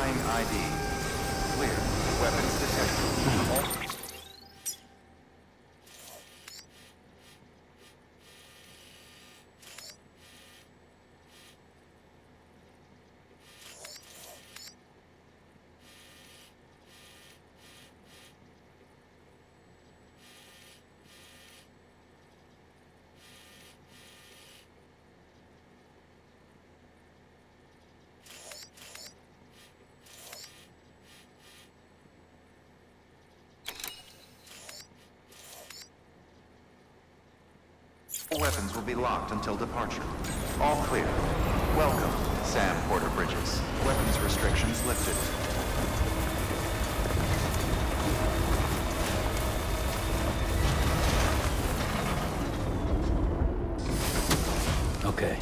Verifying ID. Clear. Weapons detected. Weapons will be locked until departure. All clear. Welcome, Sam Porter Bridges. Weapons restrictions lifted. Okay.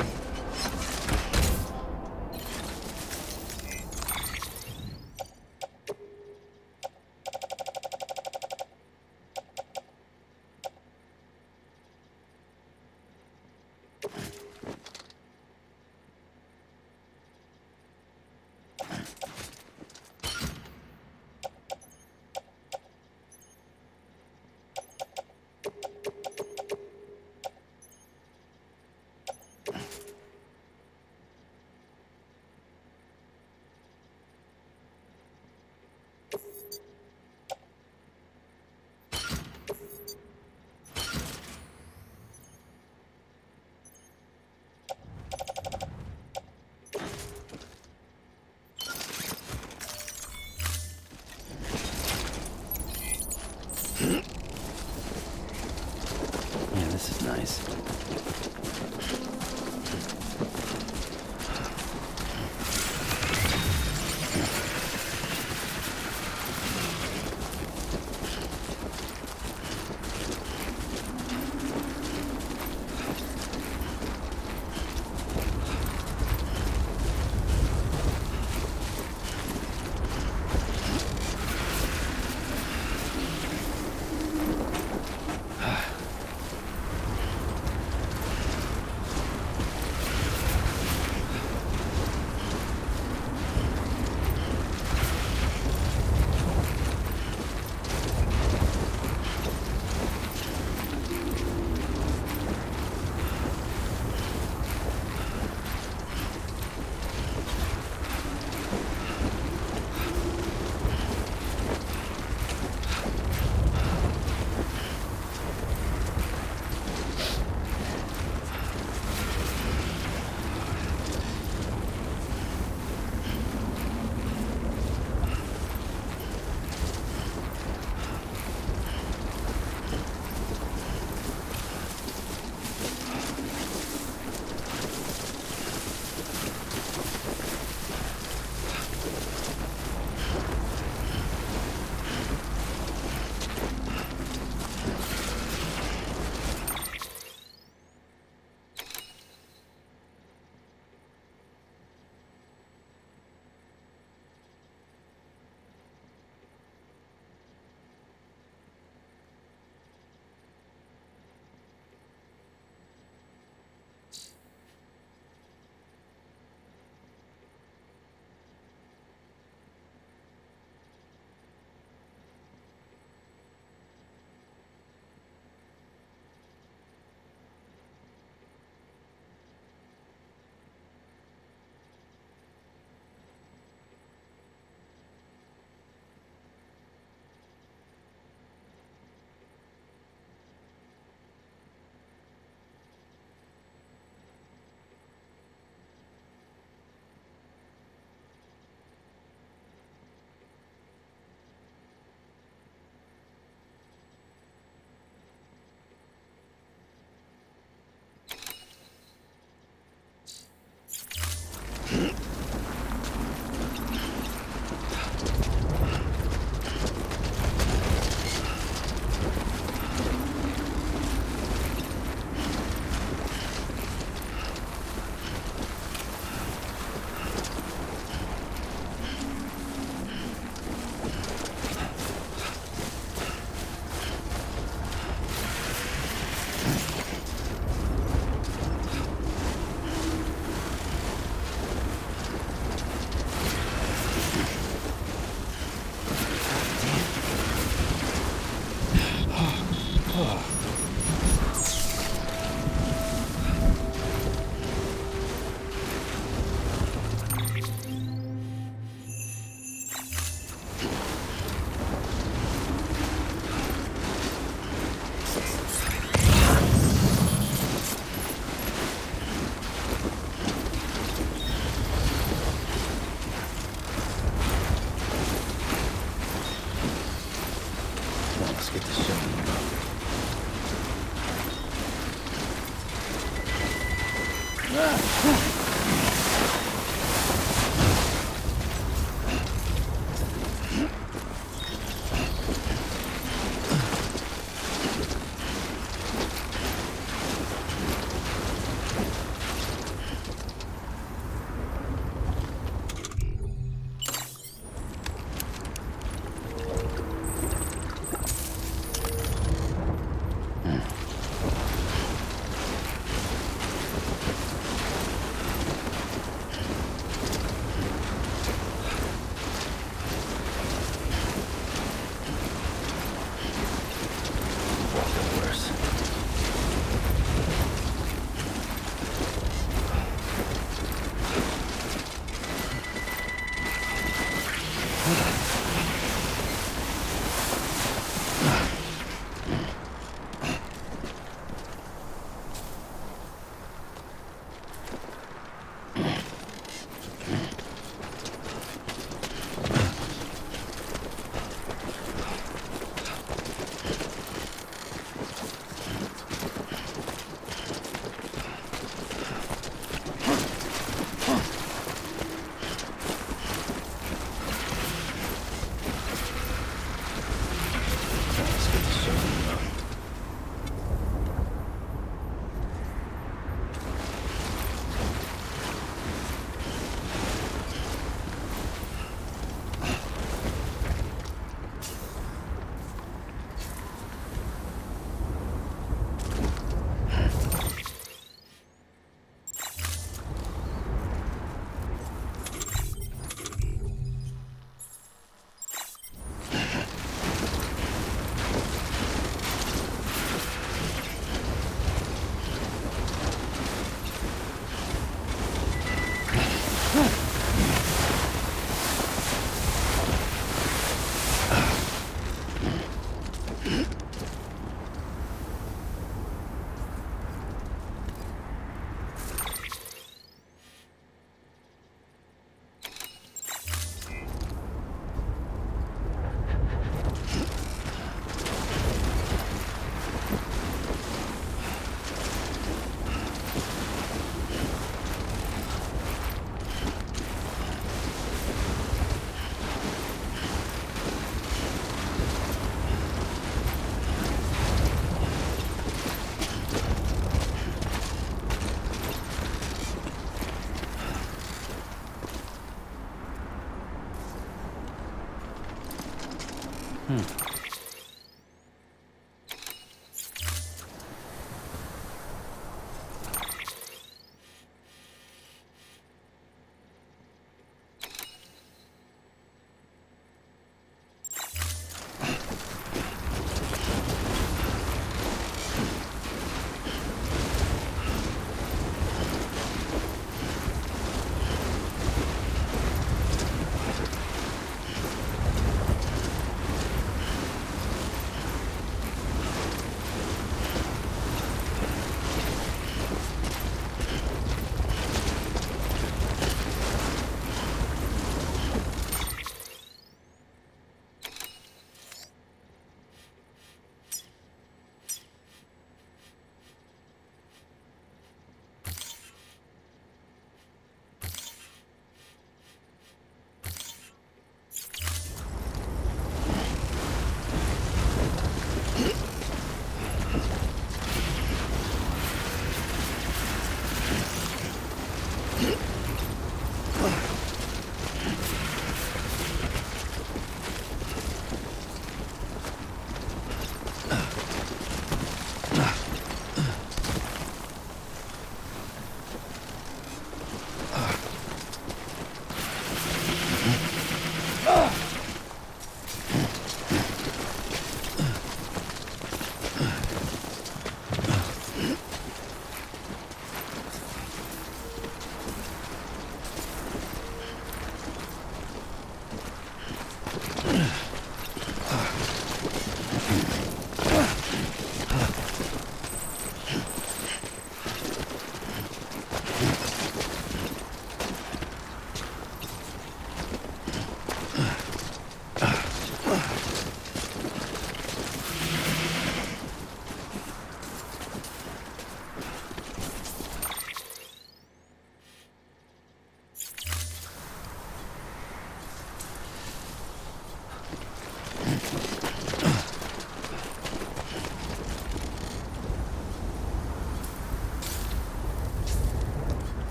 Yeah, this is nice.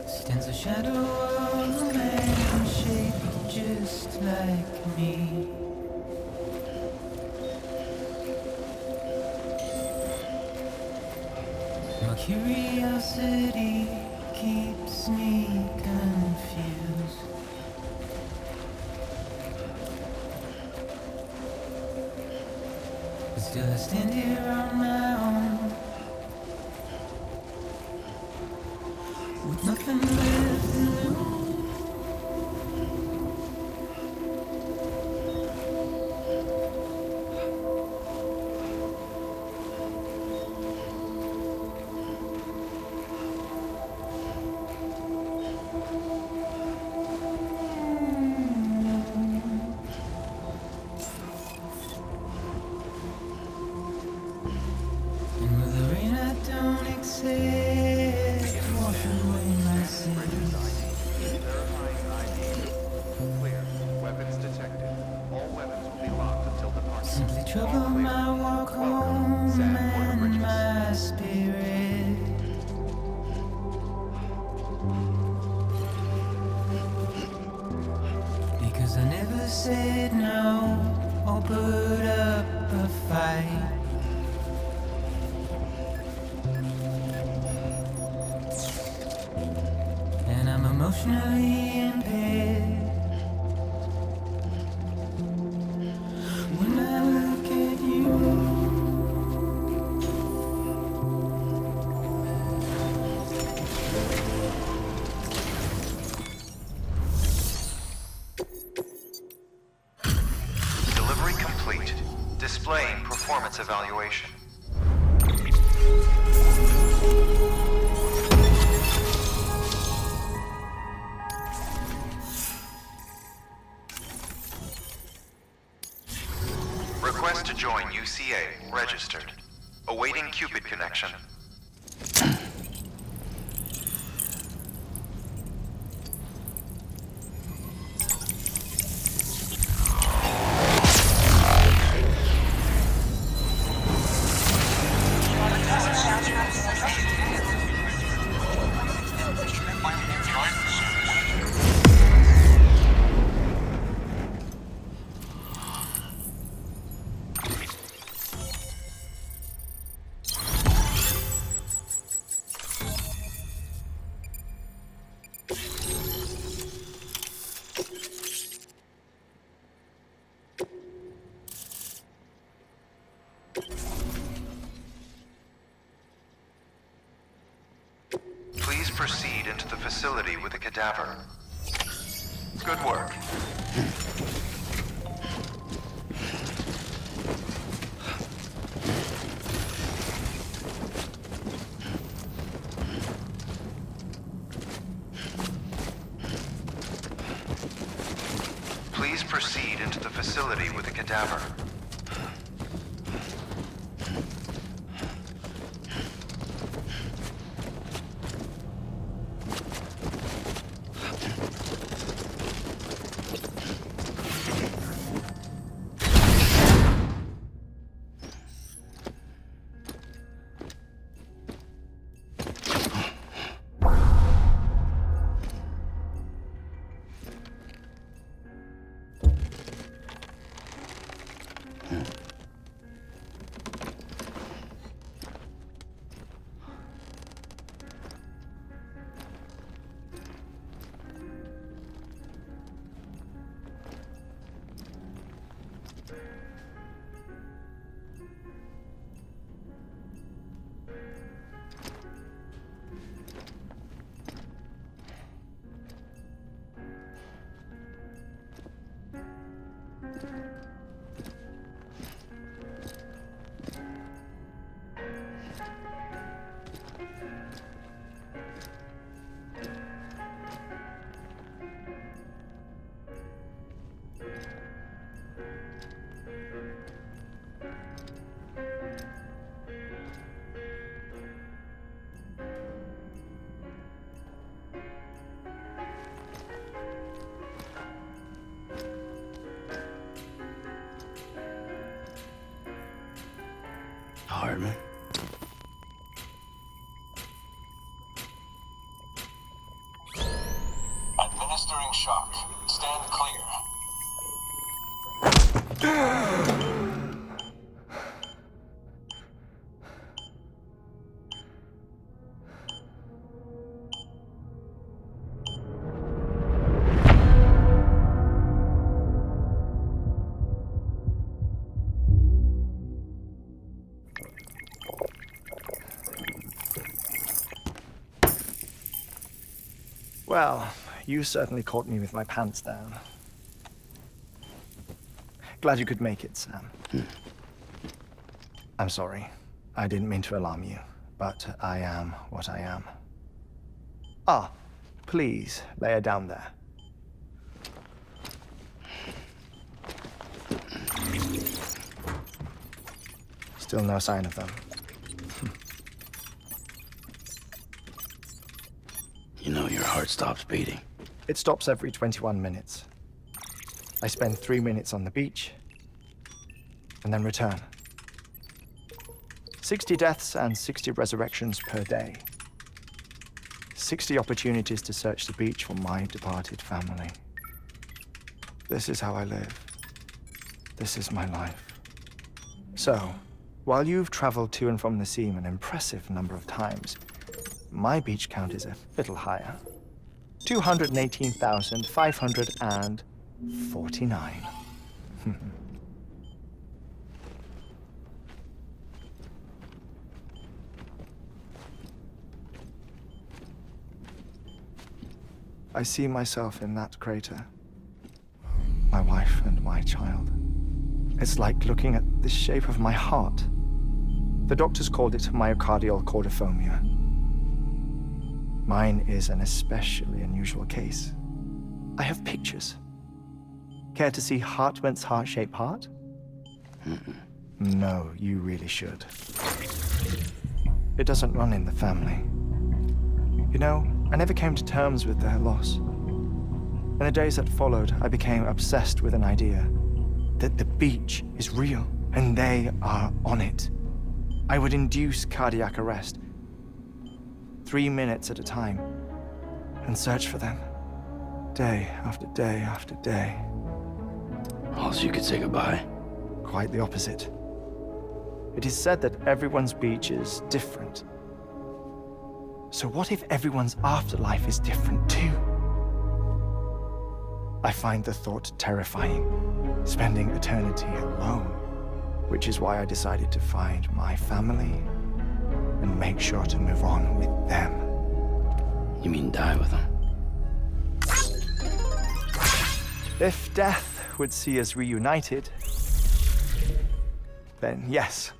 Stands a shadow of a man shaped just like me. My curiosity keeps me confused. But still I stand here on my own, with nothing left to lose. And with the rain I don't accept, wash away my sins. Verifying ID. Clear. Weapons detected. All weapons will be locked until departure. Simply trouble my walk home and my spirit. Because I never said no or put up a fight. And I'm emotionally impaired when I look at you. Delivery complete. Displaying performance evaluation. Request to join UCA. Registered. Awaiting Cupid connection. Please proceed into the facility with the cadaver. Good work. proceed into the facility with the cadaver. Heatman. Administering shock. Stand clear. Well, you certainly caught me with my pants down. Glad you could make it, Sam. I'm sorry. I didn't mean to alarm you, but I am what I am. Ah, please, lay her down there. Still no sign of them. You know your heart stops beating. It stops every 21 minutes. I spend 3 minutes on the beach, and then return. 60 deaths and 60 resurrections per day. 60 opportunities to search the beach for my departed family. This is how I live. This is my life. So, while you've traveled to and from the scene an impressive number of times, my beach count is a little higher. 218,549. I see myself in that crater. My wife and my child. It's like looking at the shape of my heart. The doctors called it myocardial cordiformia. Mine is an especially unusual case. I have pictures. Care to see Heatman's heart-shaped heart? No, you really should. It doesn't run in the family. You know, I never came to terms with their loss. In the days that followed, I became obsessed with an idea that the beach is real and they are on it. I would induce cardiac arrest, 3 minutes at a time, and search for them, day after day after day. Also, you could say goodbye. Quite the opposite. It is said that everyone's beach is different. So what if everyone's afterlife is different too? I find the thought terrifying, spending eternity alone, which is why I decided to find my family and make sure to move on with them. You mean die with them? If death would see us reunited, then yes.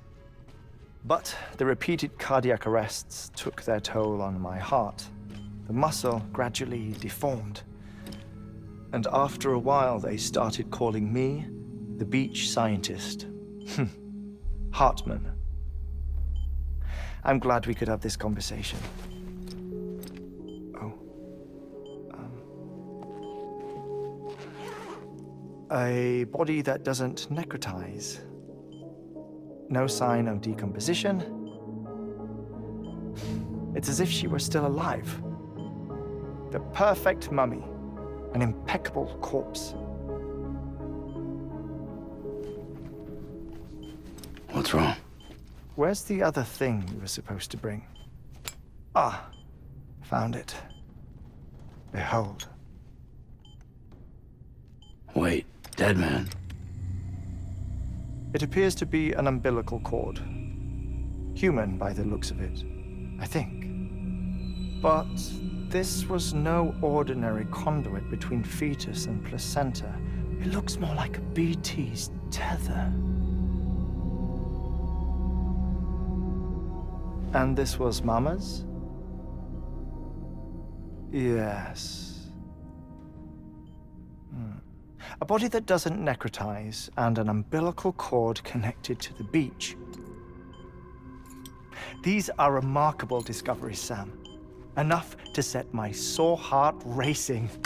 But the repeated cardiac arrests took their toll on my heart. The muscle gradually deformed. And after a while, they started calling me the beach scientist. Heatman. I'm glad we could have this conversation. Oh. A body that doesn't necrotize. No sign of decomposition. It's as if she were still alive. The perfect mummy. An impeccable corpse. What's wrong? Where's the other thing you were supposed to bring? Ah, found it. Behold. Wait, dead man. It appears to be an umbilical cord. Human by the looks of it, I think. But this was no ordinary conduit between fetus and placenta. It looks more like a BT's tether. And this was Mama's? Yes. A body that doesn't necrotize and an umbilical cord connected to the beach. These are remarkable discoveries, Sam. Enough to set my sore heart racing. 5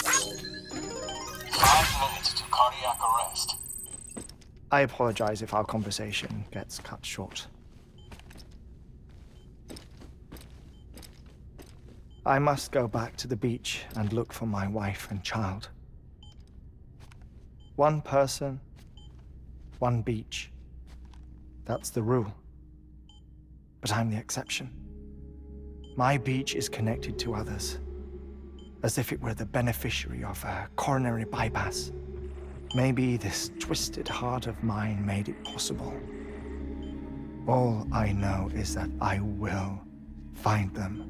minutes to cardiac arrest. I apologize if our conversation gets cut short. I must go back to the beach and look for my wife and child. One person, one beach. That's the rule. But I'm the exception. My beach is connected to others, as if it were the beneficiary of a coronary bypass. Maybe this twisted heart of mine made it possible. All I know is that I will find them.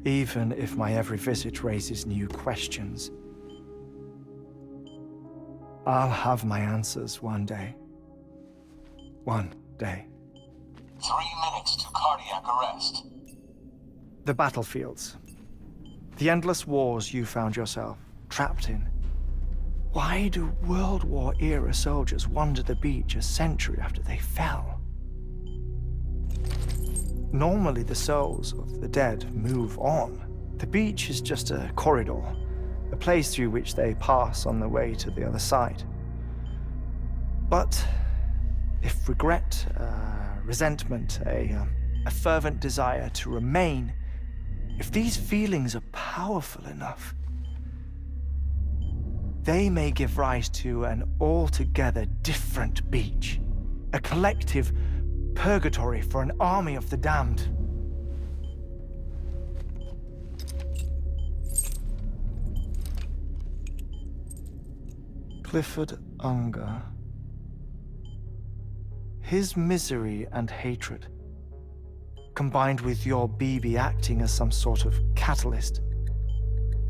Even if my every visit raises new questions, I'll have my answers one day. One day. 3 minutes to cardiac arrest. The battlefields. The endless wars you found yourself trapped in. Why do World War-era soldiers wander the beach a century after they fell? Normally, the souls of the dead move on. The beach is just a corridor, a place through which they pass on the way to the other side. But if regret, resentment, a fervent desire to remain, if these feelings are powerful enough, they may give rise to an altogether different beach, a collective purgatory for an army of the damned. Clifford Unger. His misery and hatred, combined with your BB acting as some sort of catalyst,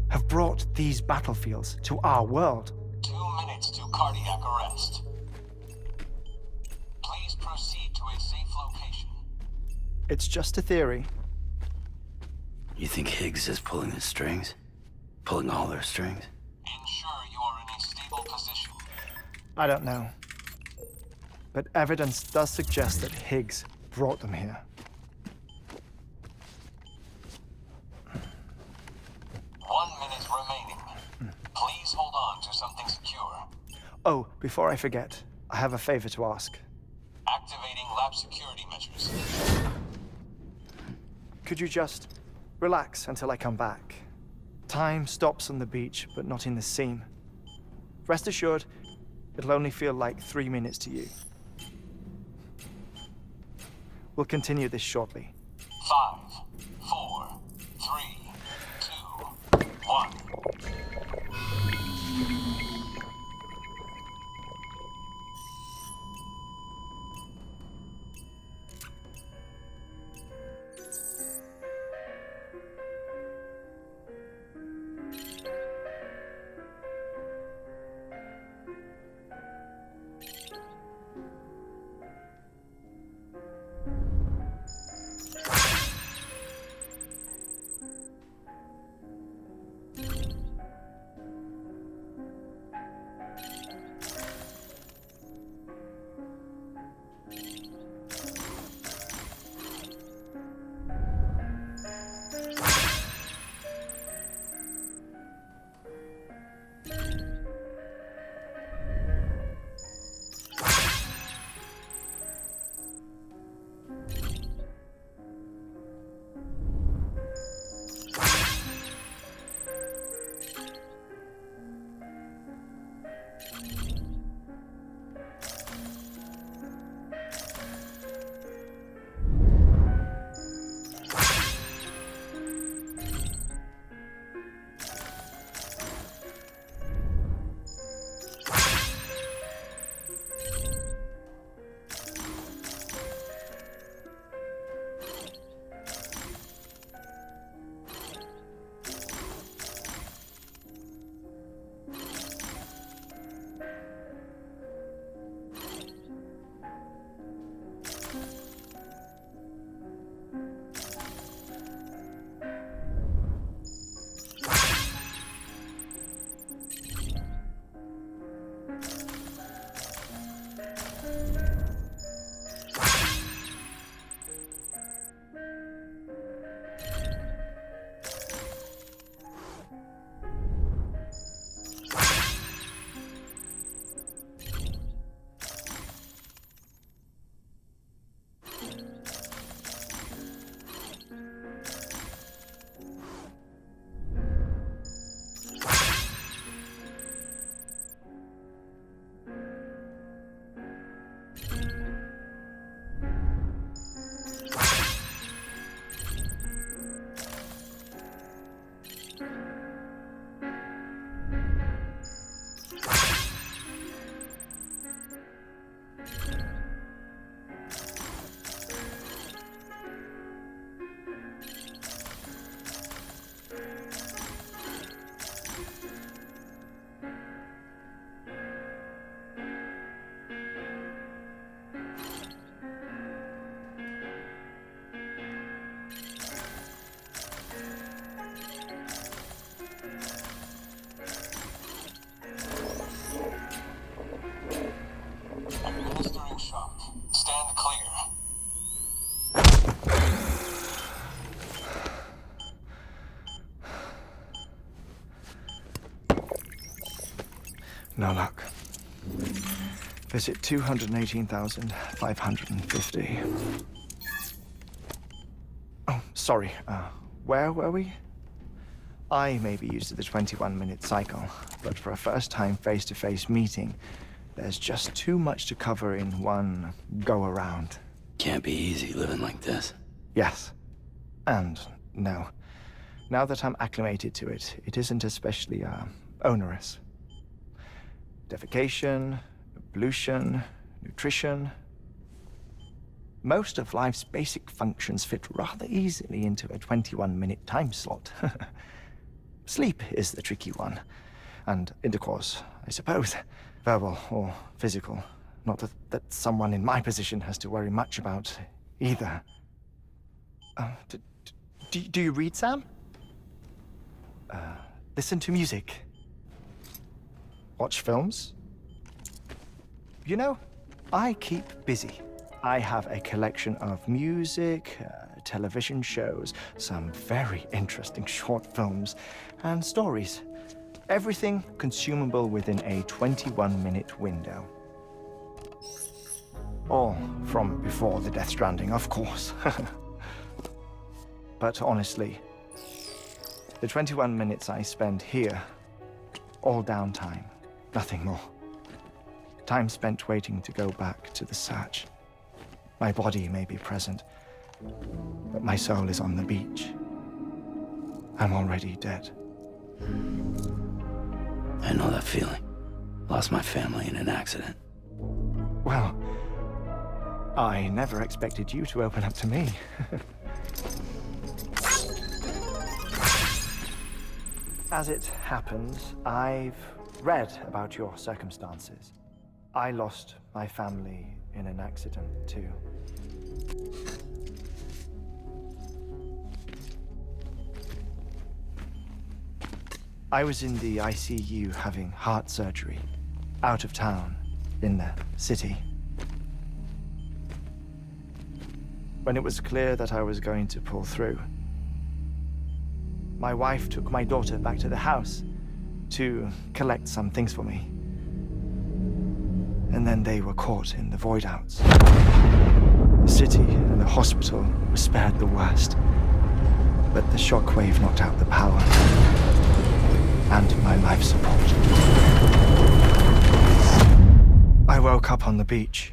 have brought these battlefields to our world. 2 minutes to cardiac arrest. Please proceed to a safe location. It's just a theory. You think Higgs is pulling the strings? Pulling all their strings? Ensure you are in a stable position. I don't know. But evidence does suggest that Higgs brought them here. 1 minute remaining. Please hold on to something secure. Oh, before I forget, I have a favor to ask. Activating lab security measures. Could you just relax until I come back? Time stops on the beach, but not in the scene. Rest assured, it'll only feel like 3 minutes to you. We'll continue this shortly. 5, 4, 3, 2, 1. Administering shock. Stand clear. No luck. Visit 218,550. Oh, sorry. Where were we? I may be used to the 21-minute cycle, but for a first-time face-to-face meeting, there's just too much to cover in one go-around. Can't be easy living like this. Yes. And no. Now that I'm acclimated to it, it isn't especially, onerous. Defecation, ablution, nutrition. Most of life's basic functions fit rather easily into a 21-minute time slot. Sleep is the tricky one. And intercourse, I suppose. Verbal or physical. Not that someone in my position has to worry much about either. Do you read, Sam? Listen to music. Watch films? You know, I keep busy. I have a collection of music, television shows, some very interesting short films, and stories. Everything consumable within a 21-minute window. All from before the Death Stranding, of course. But honestly, the 21 minutes I spend here, all downtime, nothing more. Time spent waiting to go back to the search. My body may be present, but my soul is on the beach. I'm already dead. I know that feeling. Lost my family in an accident. Well, I never expected you to open up to me. As it happens, I've read about your circumstances. I lost my family in an accident, too. I was in the ICU having heart surgery, out of town, in the city. When it was clear that I was going to pull through, my wife took my daughter back to the house to collect some things for me. And then they were caught in the void outs. The city and the hospital were spared the worst, but the shockwave knocked out the power and my life support. woke up on the beach.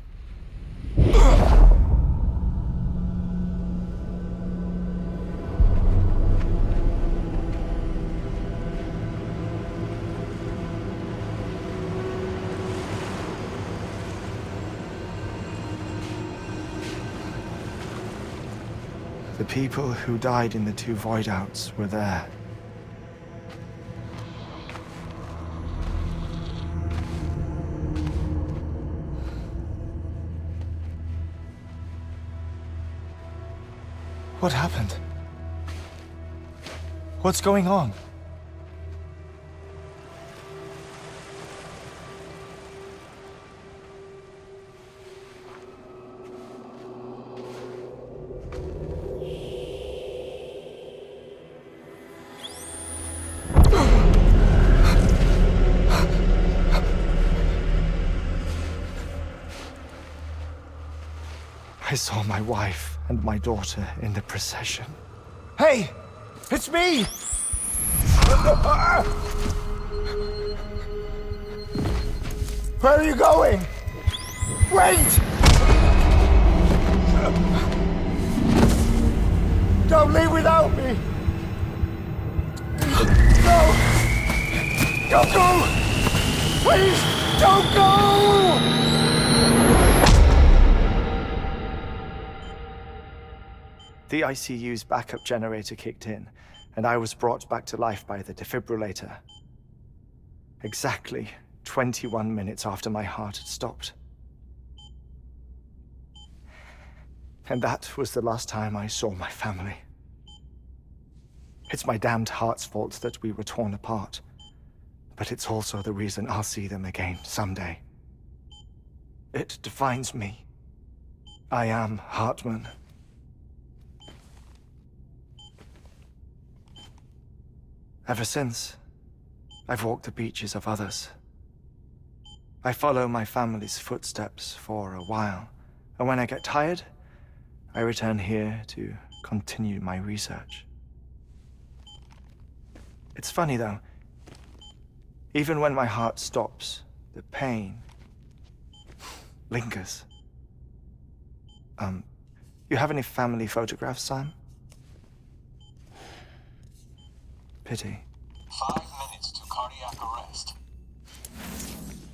The people who died in the 2 void outs were there. What happened? What's going on? I saw my wife and my daughter in the procession. Hey! It's me! Where are you going? Wait! Don't leave without me! No! Don't go! Please, don't go! The ICU's backup generator kicked in, and I was brought back to life by the defibrillator. Exactly 21 minutes after my heart had stopped. And that was the last time I saw my family. It's my damned heart's fault that we were torn apart, but it's also the reason I'll see them again someday. It defines me. I am Heatman. Ever since, I've walked the beaches of others. I follow my family's footsteps for a while, and when I get tired, I return here to continue my research. It's funny though, even when my heart stops, the pain lingers. You have any family photographs, Sam? Pity. 5 minutes to cardiac arrest.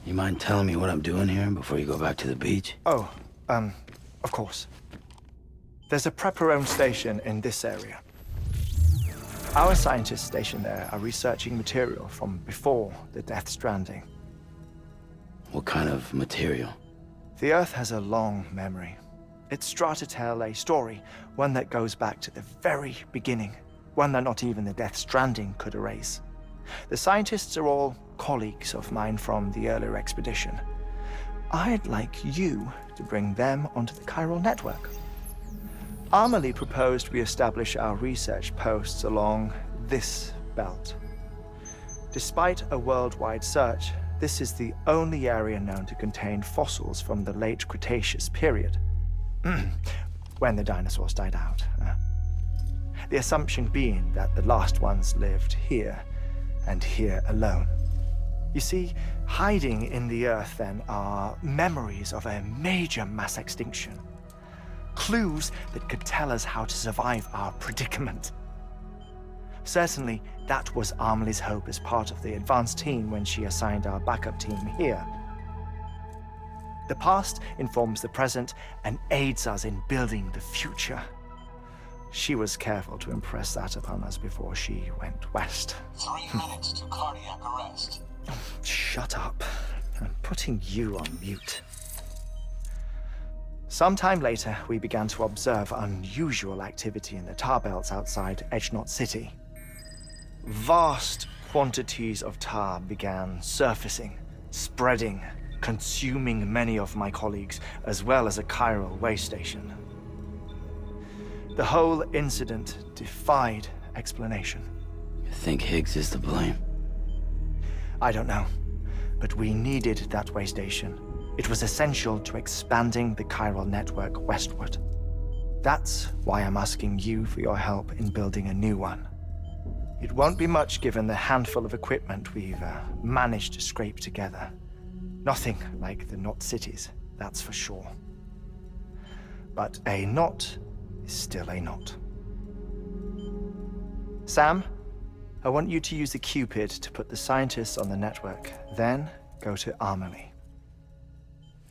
You mind telling me what I'm doing here before you go back to the beach? Oh, of course. There's a prep-your-own station in this area. Our scientists stationed there are researching material from before the Death Stranding. What kind of material? The Earth has a long memory. It's trying to tell a story, one that goes back to the very beginning. One that not even the Death Stranding could erase. The scientists are all colleagues of mine from the earlier expedition. I'd like you to bring them onto the chiral network. Amelie proposed we establish our research posts along this belt. Despite a worldwide search, this is the only area known to contain fossils from the late Cretaceous period, when the dinosaurs died out. The assumption being that the last ones lived here, and here alone. You see, hiding in the Earth then are memories of a major mass extinction. Clues that could tell us how to survive our predicament. Certainly, that was Amelie's hope as part of the advanced team when she assigned our backup team here. The past informs the present and aids us in building the future. She was careful to impress that upon us before she went west. 3 minutes to cardiac arrest. Shut up. I'm putting you on mute. Sometime later, we began to observe unusual activity in the tar belts outside Edgenot City. Vast quantities of tar began surfacing, spreading, consuming many of my colleagues, as well as a chiral way station. The whole incident defied explanation. You think Higgs is to blame? I don't know, but we needed that way station. It was essential to expanding the chiral network westward. That's why I'm asking you for your help in building a new one. It won't be much given the handful of equipment we've managed to scrape together. Nothing like the Knot cities, that's for sure. But a knot is still a knot. Sam, I want you to use the Cupid to put the scientists on the network, then go to Armory.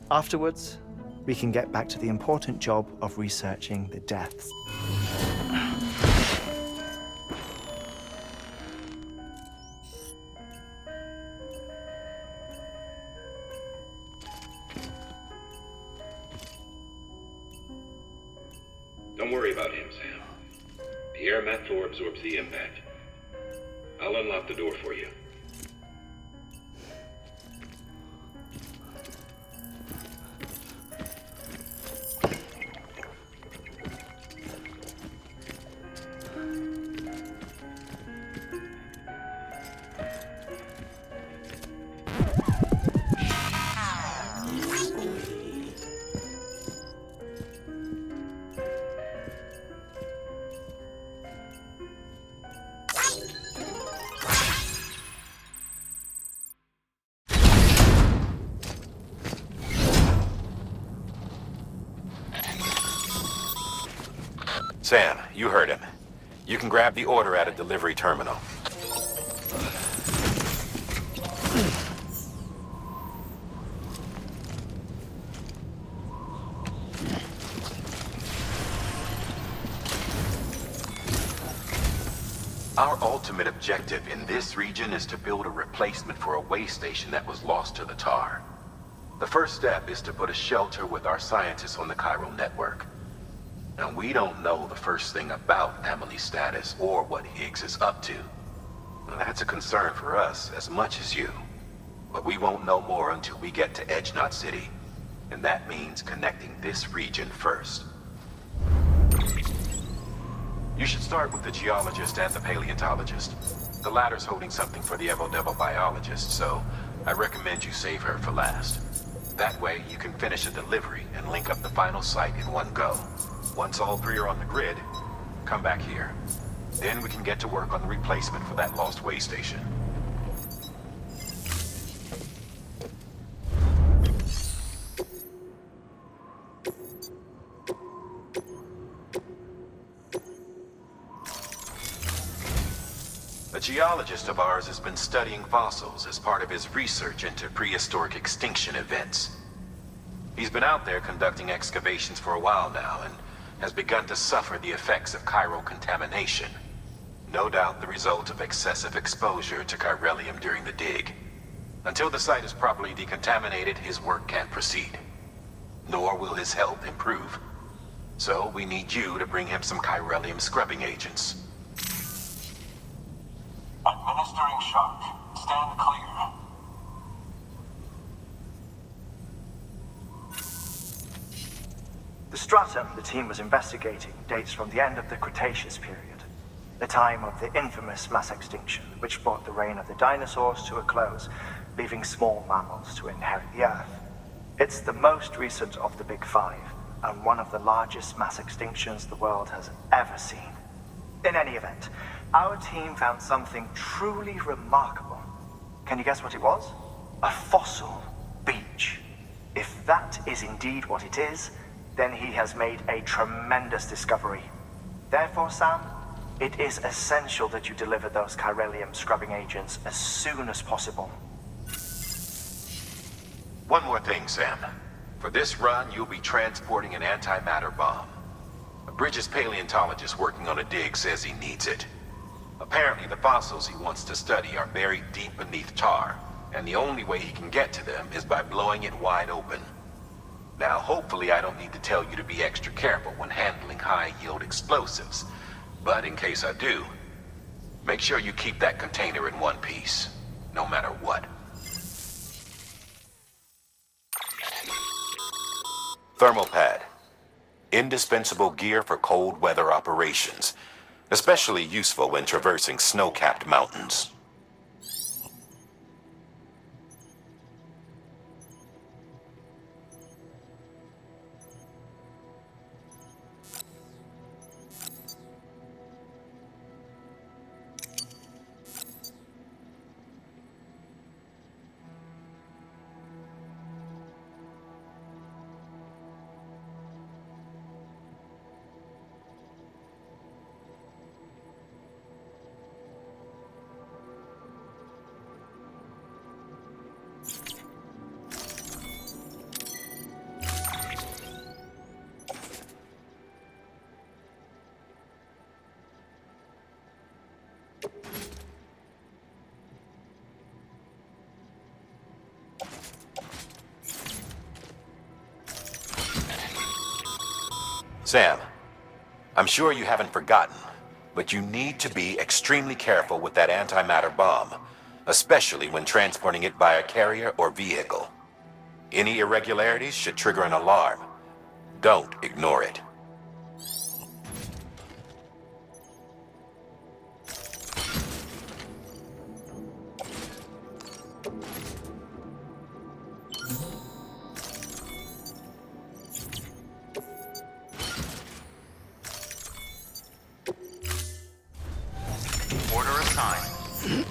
Afterwards, we can get back to the important job of researching the deaths. Don't worry about him, Sam. The air mat floor absorbs the impact. I'll unlock the door for you. Sam, you heard him. You can grab the order at a delivery terminal. Our ultimate objective in this region is to build a replacement for a way station that was lost to the tar. The first step is to put a shelter with our scientists on the Cairo network. Now, we don't know the first thing about Emily's status or what Higgs is up to. Now, that's a concern for us as much as you. But we won't know more until we get to Edge Knot City. And that means connecting this region first. You should start with the geologist and the paleontologist. The latter's holding something for the Evo-Devo biologist, so I recommend you save her for last. That way, you can finish a delivery and link up the final site in one go. Once all three are on the grid, come back here. Then we can get to work on the replacement for that lost way station. A geologist of ours has been studying fossils as part of his research into prehistoric extinction events. He's been out there conducting excavations for a while now and has begun to suffer the effects of chiral contamination. No doubt the result of excessive exposure to chiralium during the dig. Until the site is properly decontaminated, his work can't proceed. Nor will his health improve. So we need you to bring him some chiralium scrubbing agents. Administering shock. Stand clear. The stratum the team was investigating dates from the end of the Cretaceous period, the time of the infamous mass extinction, which brought the reign of the dinosaurs to a close, leaving small mammals to inherit the Earth. It's the most recent of the Big Five, and one of the largest mass extinctions the world has ever seen. In any event, our team found something truly remarkable. Can you guess what it was? A fossil beach. If that is indeed what it is, then he has made a tremendous discovery. Therefore, Sam, it is essential that you deliver those chiralium scrubbing agents as soon as possible. One more thing, Sam. For this run, you'll be transporting an antimatter bomb. A Bridges paleontologist working on a dig says he needs it. Apparently, the fossils he wants to study are buried deep beneath tar, and the only way he can get to them is by blowing it wide open. Now, hopefully I don't need to tell you to be extra careful when handling high-yield explosives. But in case I do, make sure you keep that container in one piece, no matter what. Thermal pad. Indispensable gear for cold weather operations, especially useful when traversing snow-capped mountains. Sam, I'm sure you haven't forgotten, but you need to be extremely careful with that antimatter bomb, especially when transporting it by a carrier or vehicle. Any irregularities should trigger an alarm. Don't ignore it. Order assigned.